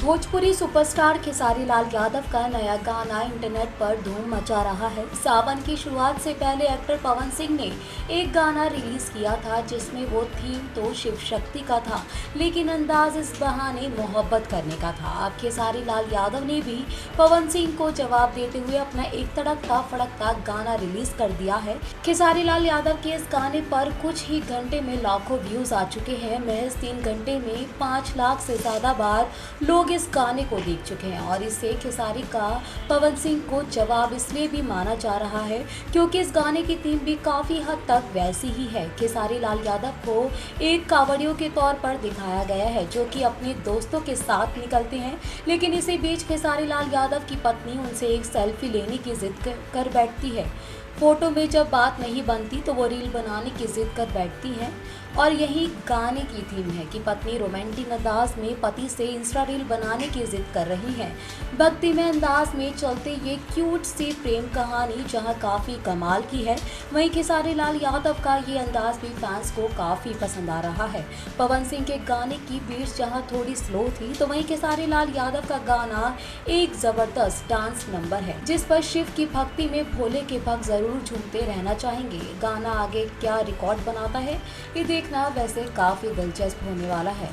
Bhojpuri superstar Khesari Lal Yadav का नया गाना इंटरनेट पर धूम मचा रहा है। सावन की शुरुआत से पहले एक्टर पवन सिंह ने एक गाना रिलीज किया था जिसमें वो थीम तो शिव शक्ति का था, लेकिन अंदाज इस बहाने मोहब्बत करने का था। अब खेसारी लाल यादव ने भी पवन सिंह को जवाब देते हुए अपना एक तड़कता फड़कता गाना रिलीज कर दिया है। खेसारी लाल यादव के इस गाने पर कुछ ही घंटे में लाखों व्यूज आ चुके हैं। महज 3 घंटे में 5 लाख से ज्यादा बार लोग इस गाने को देख चुके हैं और इससे खेसारी का पवन सिंह को जवाब इसलिए भी माना जा रहा है क्योंकि इस गाने की थीम भी काफी हद तक वैसी ही है। खेसारी लाल यादव को एक कावड़ियों के तौर पर दिखाया गया है जो कि अपने दोस्तों के साथ निकलते हैं, लेकिन इसी बीच खेसारी लाल यादव की पत्नी उनसे एक सेल्फी लेने की जिद कर बैठती है। फोटो में जब बात नहीं बनती तो वो रील बनाने की जिद कर बैठती हैं और यही गाने की थीम है कि पत्नी रोमांटिक अंदाज में पति से इंस्टा रील बनाने की जिद कर रही है। भक्तिमय अंदाज में चलते ये क्यूट सी प्रेम कहानी जहां काफ़ी कमाल की है, वहीं खेसारी लाल यादव का ये अंदाज भी फैंस को काफ़ी पसंद आ रहा है। पवन सिंह के गाने की बीट जहां थोड़ी स्लो थी तो वहीं खेसारी लाल यादव का गाना एक ज़बरदस्त डांस नंबर है जिस पर शिव की भक्ति में भोले के भक्त जरूर झूमते रहना चाहेंगे। गाना आगे क्या रिकॉर्ड बनाता है ये देखना वैसे काफ़ी दिलचस्प होने वाला है।